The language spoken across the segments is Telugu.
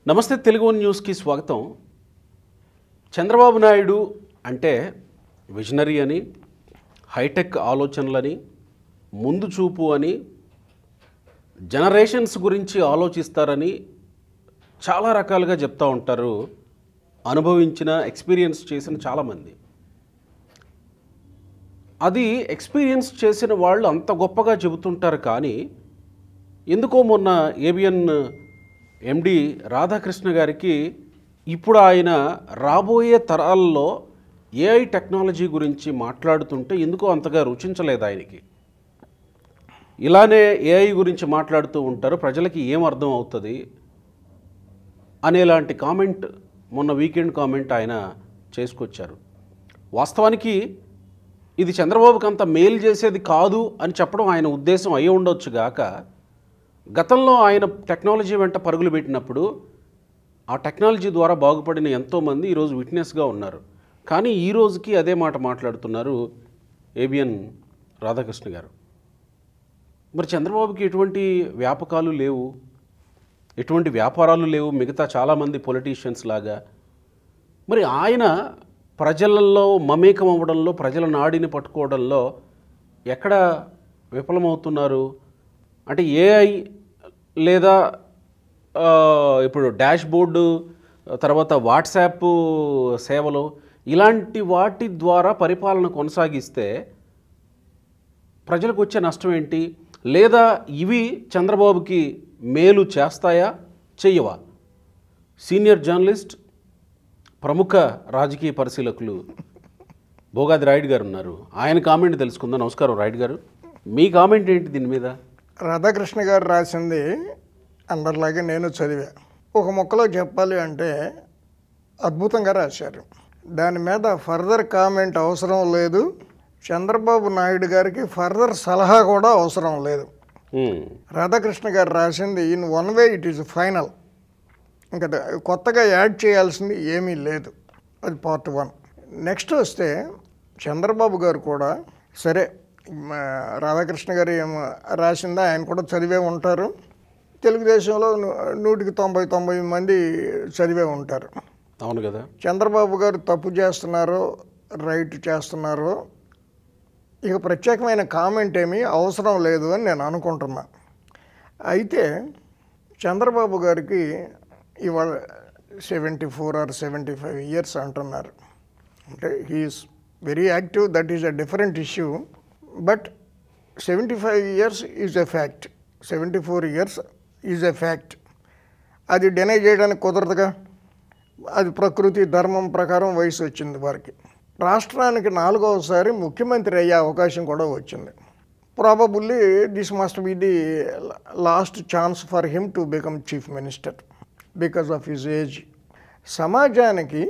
నమస్తే తెలుగు న్యూస్కి స్వాగతం. చంద్రబాబు నాయుడు అంటే విజనరీ అని, హైటెక్ ఆలోచనలని, ముందు చూపు అని, జనరేషన్స్ గురించి ఆలోచిస్తారని చాలా రకాలుగా చెప్తూ ఉంటారు అనుభవించిన, ఎక్స్పీరియన్స్ చేసిన చాలామంది. అది ఎక్స్పీరియన్స్ చేసిన వాళ్ళు అంత గొప్పగా చెబుతుంటారు. కానీ ఎందుకో మొన్న ఏబిఎన్ ఎండి రాధాకృష్ణ గారికి ఇప్పుడు ఆయన రాబోయే తరాల్లో ఏఐ టెక్నాలజీ గురించి మాట్లాడుతుంటే ఎందుకో అంతగా రుచించలేదు ఆయనకి. ఇలానే ఏఐ గురించి మాట్లాడుతూ ఉంటారు, ప్రజలకి ఏం అర్థం అవుతుంది అనేలాంటి కామెంట్ మొన్న వీకెండ్ కామెంట్ ఆయన చేసుకొచ్చారు. వాస్తవానికి ఇది చంద్రబాబుకి అంత మేలు చేసేది కాదు అని చెప్పడం ఆయన ఉద్దేశం అయ్యి ఉండొచ్చు గాక, గతంలో ఆయన టెక్నాలజీ వెంట పరుగులు పెట్టినప్పుడు ఆ టెక్నాలజీ ద్వారా బాగుపడిన ఎంతోమంది ఈరోజు విట్నెస్గా ఉన్నారు. కానీ ఈ రోజుకి అదే మాట మాట్లాడుతున్నారు ఏబిఎన్ రాధాకృష్ణ గారు. మరి చంద్రబాబుకి ఎటువంటి వ్యాపకాలు లేవు, ఎటువంటి వ్యాపారాలు లేవు మిగతా చాలామంది పొలిటీషియన్స్ లాగా. మరి ఆయన ప్రజలలో మమేకం అవ్వడంలో, ప్రజల నాడిని పట్టుకోవడంలో ఎక్కడ విఫలమవుతున్నారు? అంటే ఏఐ లేదా ఇప్పుడు డాష్ బోర్డు, తర్వాత వాట్సాప్ సేవలు, ఇలాంటి వాటి ద్వారా పరిపాలన కొనసాగిస్తే ప్రజలకు వచ్చే నష్టం ఏంటి? లేదా ఇవి చంద్రబాబుకి మేలు చేస్తాయా, చెయ్యవా? సీనియర్ జర్నలిస్ట్, ప్రముఖ రాజకీయ పరిశీలకులు భోగాది రాయుడు గారు ఉన్నారు. ఆయన కామెంట్ తెలుసుకుందాం. నమస్కారం రాయుడు గారు, మీ కామెంట్ ఏంటి దీని మీద? రాధాకృష్ణ గారు రాసింది అందరిలాగే నేను చదివా. ఒక మొక్కలో చెప్పాలి అంటే అద్భుతంగా రాశారు. దాని మీద ఫర్దర్ కామెంట్ అవసరం లేదు. చంద్రబాబు నాయుడు గారికి ఫర్దర్ సలహా కూడా అవసరం లేదు. రాధాకృష్ణ గారు రాసింది in one way it is final. ఇంకా కొత్తగా యాడ్ చేయాల్సింది ఏమీ లేదు. అది పార్ట్ 1. నెక్స్ట్ వస్తే చంద్రబాబు గారు కూడా సరే, రాధాకృష్ణ గారు ఏం రాసిందా ఆయన కూడా చదివే ఉంటారు. తెలుగుదేశంలో 100-90 మంది చదివే ఉంటారు. అవును కదా. చంద్రబాబు గారు తప్పు చేస్తున్నారో రైట్ చేస్తున్నారో ఇక ప్రత్యేకమైన కామెంట్ ఏమీ అవసరం లేదు అని నేను అనుకుంటున్నా. అయితే చంద్రబాబు గారికి ఇవాళ 74 or 75 ఇయర్స్ అంటున్నారు. అంటే he is very active, that is a different issue. But 75 years is a fact, 74 years is a fact. అది డినై చేయడానికి కుదరదుగా. అది ప్రకృతి ధర్మం ప్రకారం వయసు వచ్చింది వారికి. రాష్ట్రానికి 4వసారి ముఖ్యమంత్రి అయ్యే అవకాశం కూడా వచ్చింది. Probably this must be the last chance for him to become chief minister because of his age. సమాజానికి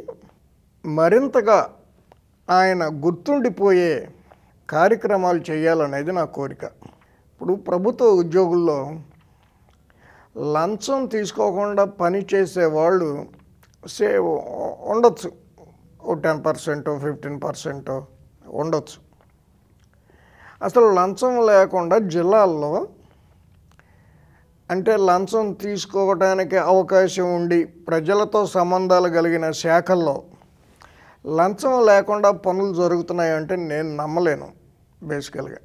మరింతగా ఆయన గుర్తుండిపోయే కార్యక్రమాలు చేయాలనేది నా కోరిక. ఇప్పుడు ప్రభుత్వ ఉద్యోగుల్లో లంచం తీసుకోకుండా పని చేసేవాళ్ళు ఉండొచ్చు, 10%, 15% ఉండొచ్చు. అసలు లంచం లేకుండా జిల్లాల్లో, అంటే లంచం తీసుకోవడానికి అవకాశం ఉండి ప్రజలతో సంబంధాలు కలిగిన శాఖల్లో లంచం లేకుండా పనులు జరుగుతున్నాయంటే నేను నమ్మలేను. బేసికల్గా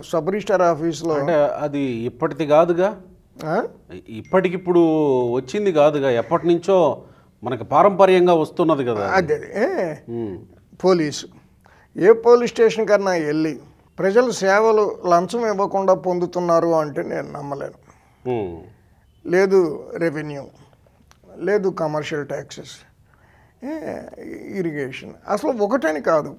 సబ్ రిజిస్టార్ ఆఫీస్లో అంటే అది ఇప్పటిది కాదుగా, ఇప్పటికిప్పుడు వచ్చింది కాదుగా, ఎప్పటి నుంచో మనకు పారంపర్యంగా వస్తున్నది కదా. అదే పోలీసు ఏ పోలీస్ స్టేషన్ కన్నా వెళ్ళి ప్రజల సేవలు లంచం ఇవ్వకుండా పొందుతున్నారు అంటే నేను నమ్మలేను. లేదు రెవెన్యూ, లేదు కమర్షియల్ ట్యాక్సెస్, ఇరిగేషన్, అసలు ఒకటని కాదు.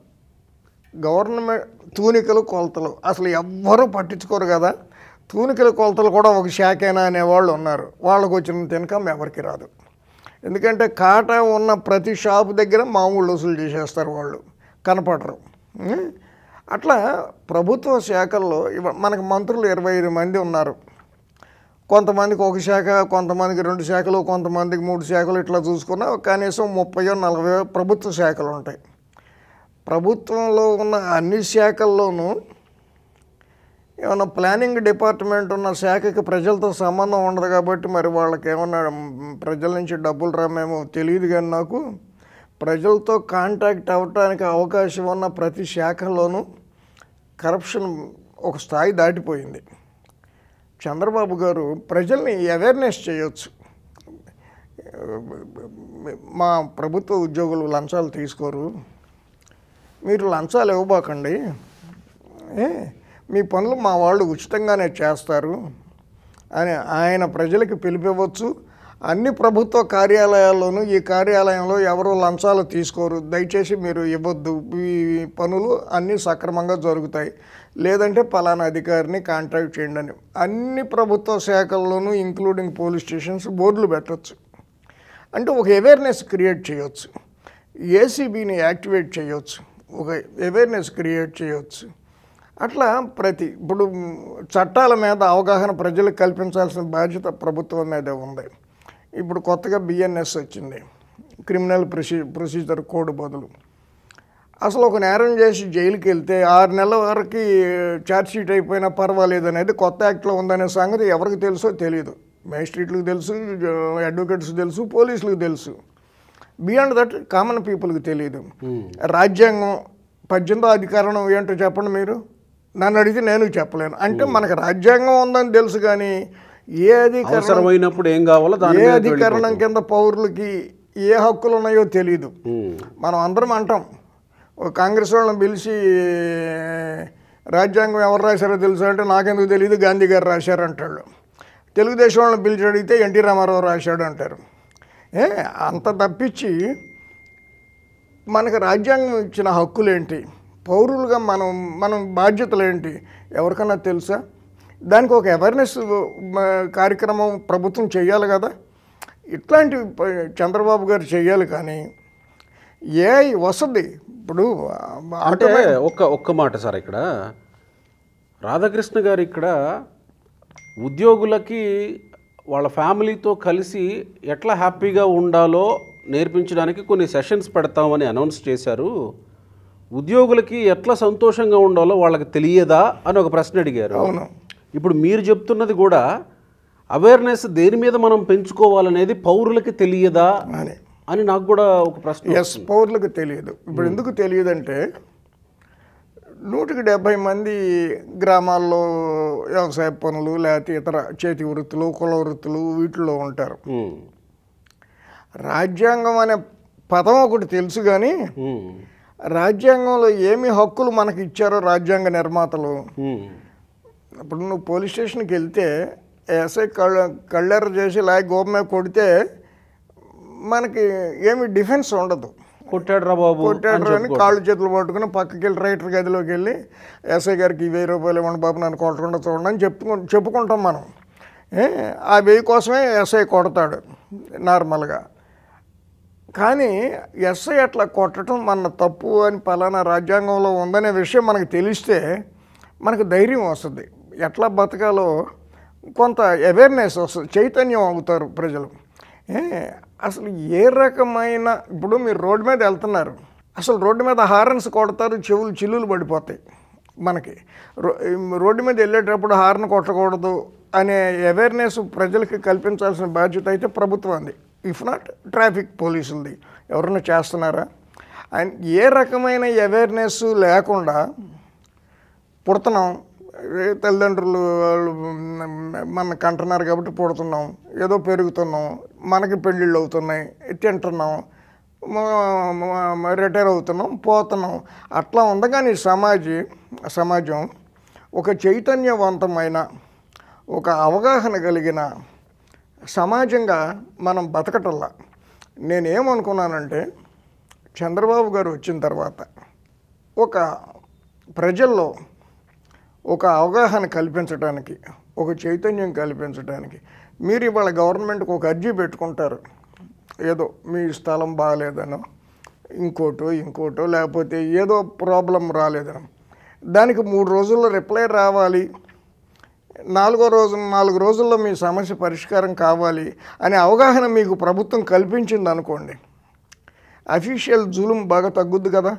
గవర్నమెంట్ తూనికలు కొలతలు అసలు ఎవ్వరూ పట్టించుకోరు కదా. తూనికల కొలతలు కూడా ఒక శాఖైనా అనేవాళ్ళు ఉన్నారు. వాళ్ళకు వచ్చినంత ఇన్కమ్ ఎవరికి రాదు. ఎందుకంటే కాటా ఉన్న ప్రతి షాపు దగ్గర మామూలు వసూలు చేసేస్తారు, వాళ్ళు కనపడరు. అట్లా ప్రభుత్వ శాఖల్లో మనకు మంత్రులు 25 మంది ఉన్నారు. కొంతమందికి ఒక శాఖ, కొంతమందికి 2 శాఖలు, కొంతమందికి 3 శాఖలు, ఇట్లా చూసుకున్నా కనీసం 30-40 ప్రభుత్వ శాఖలు ఉంటాయి. ప్రభుత్వంలో ఉన్న అన్ని శాఖల్లోనూ ఏమన్నా ప్లానింగ్ డిపార్ట్మెంట్ ఉన్న శాఖకి ప్రజలతో సంబంధం ఉండదు కాబట్టి మరి వాళ్ళకి ఏమన్నా ప్రజల నుంచి డబ్బులు రామేమో తెలియదు, కానీ నాకు ప్రజలతో కాంటాక్ట్ అవ్వటానికి అవకాశం ఉన్న ప్రతి శాఖలోనూ కరప్షన్ ఒక స్థాయి దాటిపోయింది. చంద్రబాబు గారు ప్రజల్ని అవేర్నెస్ చేయొచ్చు. మా ప్రభుత్వ ఉద్యోగులు లంచాలు తీసుకోరు, మీరు లంచాలు ఇవ్వబాకండి, మీ పనులు మా వాళ్ళు ఉచితంగానే చేస్తారు అని ఆయన ప్రజలకు పిలిపివ్వచ్చు. అన్ని ప్రభుత్వ కార్యాలయాల్లోనూ ఈ కార్యాలయంలో ఎవరు లంచాలు తీసుకోరు, దయచేసి మీరు ఇవ్వద్దు, ఈ పనులు అన్నీ సక్రమంగా జరుగుతాయి, లేదంటే పలానా అధికారిని కాంటాక్ట్ చేయండి అని అన్ని ప్రభుత్వ శాఖల్లోనూ ఇంక్లూడింగ్ పోలీస్ స్టేషన్స్ బోర్డులు పెట్టవచ్చు. అంటే ఒక అవేర్నెస్ క్రియేట్ చేయవచ్చు, ఏసీబీని యాక్టివేట్ చేయవచ్చు, ఒక అవేర్నెస్ క్రియేట్ చేయవచ్చు. అట్లా ఇప్పుడు చట్టాల మీద అవగాహన ప్రజలకు కల్పించాల్సిన బాధ్యత ప్రభుత్వం మీదే ఉంది. ఇప్పుడు కొత్తగా బిఎన్ఎస్ వచ్చింది, క్రిమినల్ ప్రొసీజర్ కోడ్ బదులు. అసలు ఒక నేరం చేసి జైలుకి వెళ్తే 6 నెలల వరకు ఛార్జ్షీట్ అయిపోయినా పర్వాలేదు అనేది కొత్త యాక్ట్లో ఉందనే సంగతి ఎవరికి తెలుసో తెలియదు. మేజిస్ట్రేట్లకు తెలుసు, అడ్వకేట్స్ తెలుసు, పోలీసులకు తెలుసు. బియాండ్ దట్ కామన్ పీపుల్కి తెలియదు. రాజ్యాంగం 18వ అధికరణం ఏంటో చెప్పండి మీరు, నన్ను అడిగితే నేను చెప్పలేను. అంటే మనకు రాజ్యాంగం ఉందని తెలుసు, కానీ ఏ అధికరణం కింద పౌరులకి ఏ హక్కులు ఉన్నాయో తెలియదు. మనం అందరం అంటాం, కాంగ్రెస్ వాళ్ళని పిలిచి రాజ్యాంగం ఎవరు రాశారో తెలుసు అంటే నాకెందుకు తెలియదు, గాంధీ గారు రాశారు అంటాడు. తెలుగుదేశం వాళ్ళని పిలిచి అడిగితే ఎన్టీ రామారావు రాశాడు అంటారు. అంత తప్పించి మనకు రాజ్యాంగం ఇచ్చిన హక్కులేంటి, పౌరులుగా మనం బాధ్యతలు ఏంటి ఎవరికన్నా తెలుసా? దానికి ఒక అవేర్నెస్ కార్యక్రమం ప్రభుత్వం చేయాలి కదా. ఇట్లాంటి చంద్రబాబు గారు చేయాలి, కానీ ఏఐ వస్తుంది. ఇప్పుడు అంటే ఒక్క మాట సార్, ఇక్కడ రాధాకృష్ణ గారు ఇక్కడ ఉద్యోగులకి వాళ్ళ ఫ్యామిలీతో కలిసి ఎట్లా హ్యాపీగా ఉండాలో నేర్పించడానికి కొన్ని సెషన్స్ పెడతామని అనౌన్స్ చేశారు. ఉద్యోగులకి ఎట్లా సంతోషంగా ఉండాలో వాళ్ళకి తెలియదా అని ఒక ప్రశ్న అడిగారు. అవును. ఇప్పుడు మీరు చెప్తున్నది కూడా అవేర్నెస్ దేని మీద మనం పెంచుకోవాలనేది పౌరులకి తెలియదా అని నాకు కూడా ఒక ప్రశ్న. ఎస్, పౌరులకు తెలియదు. ఇప్పుడు ఎందుకు తెలియదంటే 170 మంది గ్రామాల్లో వ్యవసాయ పనులు లేకపోతే ఇతర చేతి వృత్తులు, కుల వృత్తులు వీటిలో ఉంటారు. రాజ్యాంగం అనే పదం ఒకటి తెలుసు, కానీ రాజ్యాంగంలో ఏమి హక్కులు మనకి ఇచ్చారో రాజ్యాంగ నిర్మాతలు. ఇప్పుడు నువ్వు పోలీస్ స్టేషన్కి వెళ్తే ఎస్ఐ కళ్ళెర్ర చేసి లాగి గోపమే కొడితే మనకి ఏమి డిఫెన్స్ ఉండదు. కొట్టాడు రా బాబు అని కాళ్ళు చేతులు పట్టుకుని పక్కకి వెళ్ళి రైటర్ గదిలోకి వెళ్ళి ఎస్ఐ గారికి 1000 రూపాయలు ఇవ్వండి బాబు, నన్ను కొట్టకుండా చూడండి అని చెప్పుకుంటాం మనం. ఆ 1000 కోసమే ఎస్ఐ కొడతాడు నార్మల్గా. కానీ ఎస్ఐ అట్లా కొట్టడం మన తప్పు అని పలానా రాజ్యాంగంలో ఉందనే విషయం మనకు తెలిస్తే మనకు ధైర్యం వస్తుంది, ఎట్లా బతకాలో కొంత అవేర్నెస్ వస్తుంది, చైతన్యం అవుతారు ప్రజలు. అసలు ఏ రకమైన ఇప్పుడు మీరు రోడ్డు మీద వెళ్తున్నారు, అసలు రోడ్డు మీద హార్న్స్ కొడతారు, చెవులు చిల్లులు పడిపోతాయి. మనకి రోడ్డు మీద వెళ్ళేటప్పుడు హార్న్ కొట్టకూడదు అనే అవేర్నెస్ ప్రజలకి కల్పించాల్సిన బాధ్యత అయితే ప్రభుత్వంది, ఇఫ్ నాట్ ట్రాఫిక్ పోలీసులది. ఎవరైనా చేస్తున్నారా? అండ్ ఏ రకమైన అవేర్నెస్ లేకుండా పుడుతున్నాం, తల్లిదండ్రులు మన కంటున్నారు కాబట్టి పుడుతున్నాం, ఏదో పెరుగుతున్నాం, మనకి పెళ్ళిళ్ళు అవుతున్నాయి, తింటున్నాం, రిటైర్ అవుతున్నాం, పోతున్నాం. అట్లా ఉంది. కానీ సమాజం ఒక చైతన్యవంతమైన, ఒక అవగాహన కలిగిన సమాజంగా మనం బతకటల్లా. నేనేమనుకున్నానంటే చంద్రబాబు గారు వచ్చిన తర్వాత ఒక ప్రజల్లో ఒక అవగాహన కల్పించడానికి, ఒక చైతన్యం కల్పించడానికి మీరు ఇవాళ గవర్నమెంట్కి ఒక అర్జీ పెట్టుకుంటారు, ఏదో మీ స్థలం బాగాలేదనో ఇంకోటో లేకపోతే ఏదో ప్రాబ్లం రాలేదనో. దానికి 3 రోజుల్లో రిప్లై రావాలి, 4 రోజుల్లో మీ సమస్య పరిష్కారం కావాలి అనే అవగాహన మీకు ప్రభుత్వం కల్పించింది అనుకోండి, అఫీషియల్ జులుం బాగా తగ్గుద్ది కదా.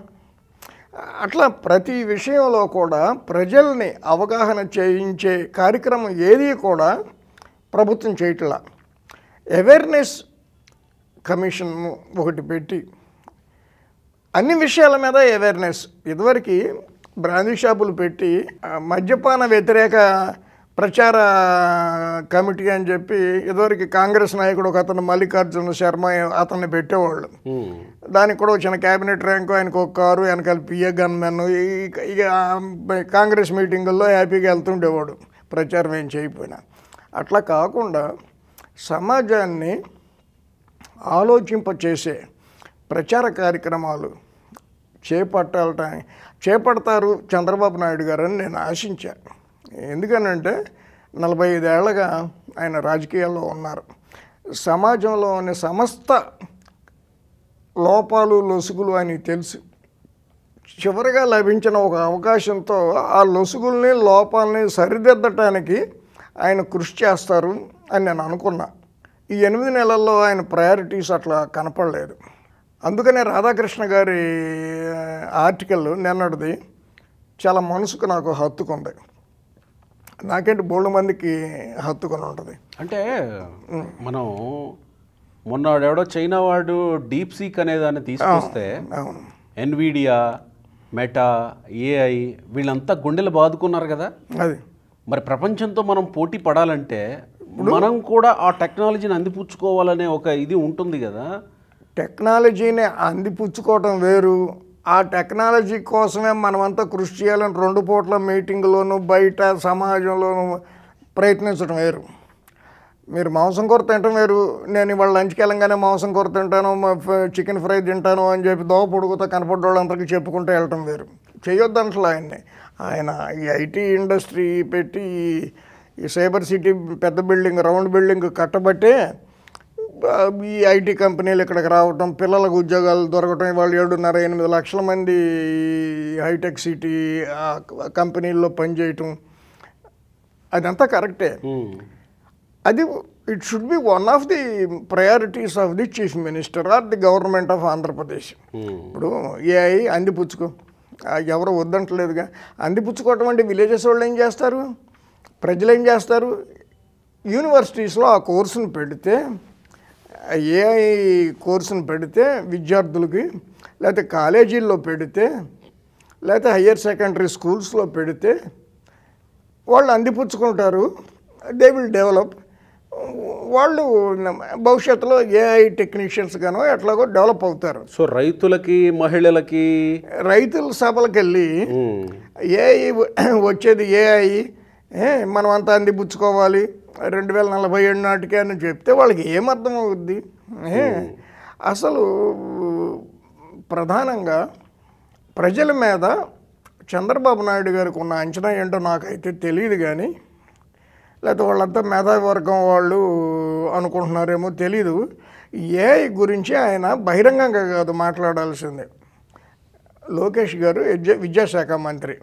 అట్లా ప్రతి విషయంలో కూడా ప్రజల్ని అవగాహన చేయించే కార్యక్రమం ఏది కూడా ప్రభుత్వం చేయట్లా. అవేర్నెస్ కమిషన్ ఒకటి పెట్టి అన్ని విషయాల మీద అవేర్నెస్. ఇదివరకు బ్రాందీ షాపులు పెట్టి మద్యపాన వ్యతిరేక ప్రచార కమిటీ అని చెప్పి ఇదివరకు కాంగ్రెస్ నాయకుడు ఒక అతను మల్లికార్జున శర్మ అతన్ని పెట్టేవాళ్ళు. దానికి కూడా వచ్చిన క్యాబినెట్ ర్యాంకు, ఆయనకు ఒక కారు, వెనకాల పిఏ గన్మెన్. ఇక కాంగ్రెస్ మీటింగుల్లో హ్యాపీగా వెళ్తుండేవాడు ప్రచారం ఏం చేయకపోయినా. అట్లా కాకుండా సమాజాన్ని ఆలోచింపచేసే ప్రచార కార్యక్రమాలు చేపడతారు చంద్రబాబు నాయుడు గారు అని నేను ఆశించాను. ఎందుకనంటే 45 ఏళ్ళగా ఆయన రాజకీయాల్లో ఉన్నారు. సమాజంలోని సమస్త లోపాలు లొసుగులు అని తెలుసు. చివరిగా లభించిన ఒక అవకాశంతో ఆ లొసుగుల్ని లోపాలని సరిదిద్దటానికి ఆయన కృషి చేస్తారు అని నేను అనుకున్నా. ఈ 8 నెలల్లో ఆయన ప్రయారిటీస్ అట్లా కనపడలేదు. అందుకనే రాధాకృష్ణ గారి ఆర్టికల్ నిన్నటిది చాలా మనసుకు నాకు హత్తుకుంది. నాకేంటి బోల్డ్ మందికి హత్తుకొని ఉంటుంది. అంటే మనం మొన్నడెవడో చైనా వాడు డీప్ సీక్ అనే దాన్ని తీసుకొస్తే ఎన్విడియా, మెటా, ఏఐ వీళ్ళంతా గుండెలు బాదుకున్నారు కదా. అది మరి ప్రపంచంతో మనం పోటీ పడాలంటే మనం కూడా ఆ టెక్నాలజీని అందిపుచ్చుకోవాలనే ఒక ఇది ఉంటుంది కదా. టెక్నాలజీని అందిపుచ్చుకోవటం వేరు, ఆ టెక్నాలజీ కోసమే మనమంతా కృషి చేయాలని 2 పూట్ల మీటింగ్లోనూ బయట సమాజంలోనూ ప్రయత్నించడం వేరు. మీరు మాంసం కూర తింటాం వేరు. నేను ఇవాళ లంచ్కి వెళ్ళంగానే మాంసం కూర తింటాను, చికెన్ ఫ్రై తింటాను అని చెప్పి దోవ పొడుగుతో కనపడ్డ వాళ్ళందరికీ చెప్పుకుంటూ వెళ్ళటం వేరు. చేయొద్దు అంటలే ఆయన్ని. ఆయన ఈ ఐటీ ఇండస్ట్రీ పెట్టి ఈ సైబర్ సిటీ పెద్ద బిల్డింగ్, రౌండ్ బిల్డింగ్ కట్టబట్టే ఈ ఐటీ కంపెనీలు ఇక్కడికి రావటం, పిల్లలకు ఉద్యోగాలు దొరకటం. వాళ్ళు 7.5-8 లక్షల మంది హైటెక్ సిటీ కంపెనీల్లో పనిచేయటం, అదంతా కరెక్టే. అది it should be one of the priorities of the chief minister or the government of Andhra Pradesh. ఇప్పుడు ఏఐ అందిపుచ్చుకో, ఎవరు వద్దంటలేదుగా. అందిపుచ్చుకోవటం అంటే విలేజెస్ వాళ్ళు ఏం చేస్తారు, ప్రజలు ఏం చేస్తారు? యూనివర్సిటీస్లో ఆ కోర్సును పెడితే, ఏఐ కోర్సును పెడితే విద్యార్థులకి, లేకపోతే కాలేజీల్లో పెడితే, లేకపోతే హయ్యర్ సెకండరీ స్కూల్స్లో పెడితే వాళ్ళు అందిపుచ్చుకుంటారు. They will develop. వాళ్ళు భవిష్యత్తులో ఏఐ టెక్నీషియన్స్ గానో ఎట్లాగో డెవలప్ అవుతారు. సో రైతులకి, మహిళలకి, రైతుల సభలకు వెళ్ళి ఏఐ వచ్చేది ఏఐ మనం అంతా అందిపుచ్చుకోవాలి 2047 నాటికే అని చెప్తే వాళ్ళకి ఏమర్థం అవుద్ది? అసలు ప్రధానంగా ప్రజల మీద చంద్రబాబు నాయుడు గారికి ఉన్న అంచనా ఏంటో నాకైతే తెలియదు. కానీ లేకపోతే వాళ్ళంతా మేధావి వర్గం వాళ్ళు అనుకుంటున్నారేమో తెలీదు. ఏఐ గురించి ఆయన బహిరంగంగా కాదు మాట్లాడాల్సిందే. లోకేష్ గారు విద్యాశాఖ మంత్రి,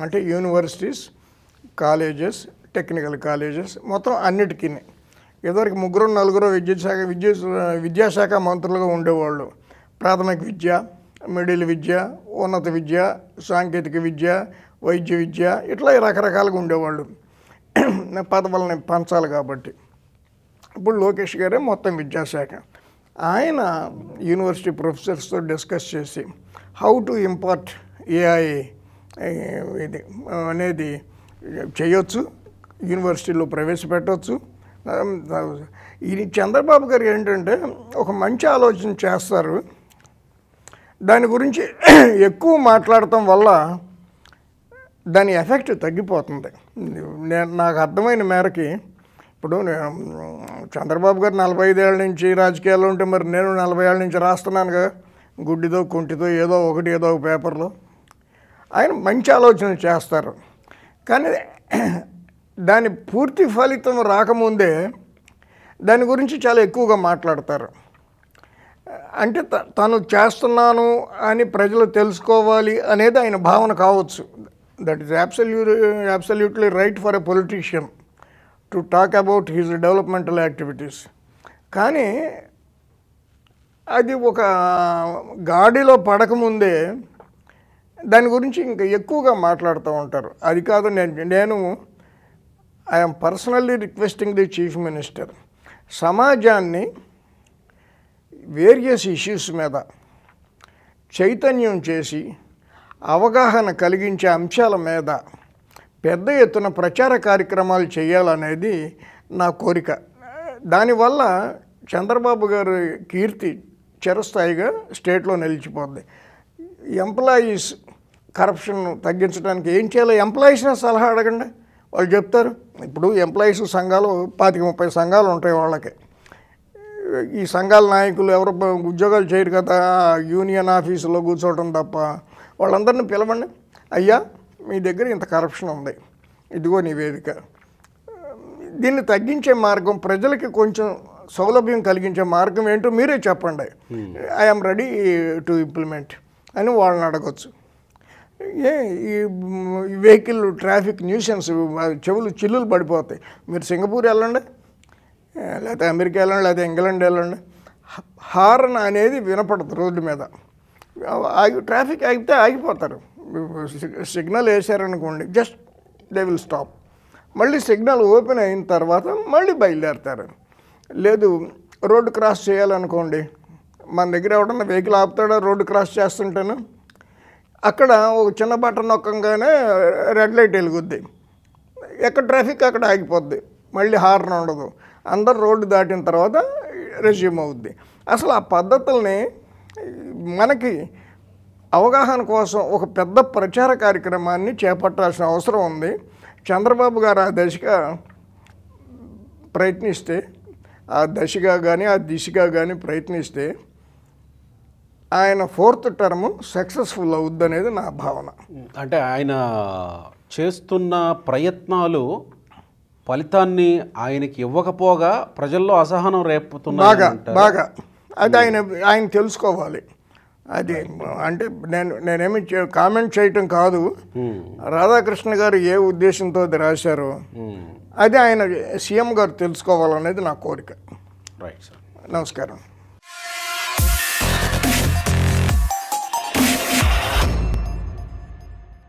అంటే యూనివర్సిటీస్, కాలేజెస్, టెక్నికల్ కాలేజెస్ మొత్తం అన్నిటికీ ఇదివరకు 3-4 విద్యాశాఖ మంత్రులుగా ఉండేవాళ్ళు. ప్రాథమిక విద్య, మిడిల్ విద్య, ఉన్నత విద్య, సాంకేతిక విద్య, వైద్య విద్య, ఇట్లా రకరకాలుగా ఉండేవాళ్ళు. పదవులని పంచాలి కాబట్టి. ఇప్పుడు లోకేష్ గారే మొత్తం విద్యాశాఖ. ఆయన యూనివర్సిటీ ప్రొఫెసర్స్తో డిస్కస్ చేసి హౌ టు ఇంపార్ట్ ఏఐ ఇది అనేది చేయొచ్చు, యూనివర్సిటీలో ప్రవేశపెట్టవచ్చు. ఇది చంద్రబాబు గారు ఏంటంటే ఒక మంచి ఆలోచన చేస్తారు, దాని గురించి ఎక్కువ మాట్లాడటం వల్ల దాని ఎఫెక్ట్ తగ్గిపోతుంది. నాకు అర్థమైన మేరకి ఇప్పుడు చంద్రబాబు గారు 45 ఏళ్ళ నుంచి రాజకీయాల్లో ఉంటే మరి నేను 40 ఏళ్ళ నుంచి రాస్తున్నానుగా, గుడ్డిదో కుంటిదో ఏదో ఒక పేపర్లో. ఆయన మంచి ఆలోచన చేస్తారు, కానీ దాని పూర్తి ఫలితం రాకముందే దాని గురించి చాలా ఎక్కువగా మాట్లాడతారు. అంటే తను చేస్తున్నాను అని ప్రజలు తెలుసుకోవాలి అనేది ఆయన భావన కావచ్చు. That is absolutely right for a politician to talk about his developmental activities. కానీ అది ఒక గాడిలో పడకముందే దాని గురించి ఇంకా ఎక్కువగా మాట్లాడుతూ ఉంటారు. అది కాదు, నేను I'm personally requesting the chief minister, సమాజాన్ని వేరియస్ ఇష్యూస్ మీద చైతన్యం చేసి అవగాహన కలిగించే అంశాల మీద పెద్ద ఎత్తున ప్రచార కార్యక్రమాలు చేయాలనేది నా కోరిక. దానివల్ల చంద్రబాబు గారి కీర్తి చిరస్థాయిగా స్టేట్లో నిలిచిపోద్ది. ఎంప్లాయీస్ కరప్షన్ తగ్గించడానికి ఏం చేయాలో ఎంప్లాయీస్ని సలహా అడగండి, వాళ్ళు చెప్తారు. ఇప్పుడు ఎంప్లాయీస్ సంఘాలు 25-30 సంఘాలు ఉంటాయి వాళ్ళకి. ఈ సంఘాల నాయకులు ఎవరు ఉద్యోగాలు చేయరు కదా, యూనియన్ ఆఫీసులో కూర్చోవడం తప్ప. వాళ్ళందరినీ పిలవండి, అయ్యా మీ దగ్గర ఇంత కరప్షన్ ఉంది, ఇదిగో నివేదిక, దీన్ని తగ్గించే మార్గం, ప్రజలకి కొంచెం సౌలభ్యం కలిగించే మార్గం ఏంటో మీరే చెప్పండి, ఐఎమ్ రెడీ టు ఇంప్లిమెంట్ అని వాళ్ళని అడగచ్చు. ఈ వెహికల్ ట్రాఫిక్ న్యూసెన్స్ చెవులు చిల్లులు పడిపోతాయి. మీరు సింగపూర్ వెళ్ళండి, లేకపోతే అమెరికా వెళ్ళండి, లేకపోతే ఇంగ్లాండ్ వెళ్ళండి, హార్న్ అనేది వినపడదు రోడ్డు మీద. ట్రాఫిక్ ఆగితే ఆగిపోతారు. సిగ్నల్ వేసారనుకోండి, జస్ట్ దే విల్ స్టాప్. మళ్ళీ సిగ్నల్ ఓపెన్ అయిన తర్వాత మళ్ళీ బయలుదేరుతారు. లేదు, రోడ్డు క్రాస్ చేయాలనుకోండి, మన దగ్గర ఎవడన్నా వెహికల్ ఆపుతాడా రోడ్డు క్రాస్ చేస్తుంటాను, అక్కడ ఒక చిన్న బటన్ నొక్కంగానే రెడ్ లైట్ వెలుగుద్ది, ఎక్కడ ట్రాఫిక్ అక్కడ ఆగిపోద్ది, మళ్ళీ హార్న్ ఉండదు, అందరు రోడ్డు దాటిన తర్వాత రెజ్యూమ్ అవుద్ది. అసలు ఆ పద్ధతుల్ని మనకి అవగాహన కోసం ఒక పెద్ద ప్రచార కార్యక్రమాన్ని చేపట్టాల్సిన అవసరం ఉంది. చంద్రబాబు గారు ఆ దశగా ప్రయత్నిస్తే, ఆ దశగా కానీ ఆ దిశగా కానీ ప్రయత్నిస్తే ఆయన 4th టర్మ్ సక్సెస్ఫుల్ అవుద్ది అనేది నా భావన. అంటే ఆయన చేస్తున్న ప్రయత్నాలు ఫలితాన్ని ఆయనకి ఇవ్వకపోగా ప్రజల్లో అసహనం రేపుతున్నాయి బాగా. అది ఆయన తెలుసుకోవాలి. అది అంటే నేనేమి కామెంట్ చేయటం కాదు, రాధాకృష్ణ గారు ఏ ఉద్దేశంతో అది రాశారో అది ఆయన సీఎం గారు తెలుసుకోవాలనేది నా కోరిక. రైట్ సార్, నమస్కారం.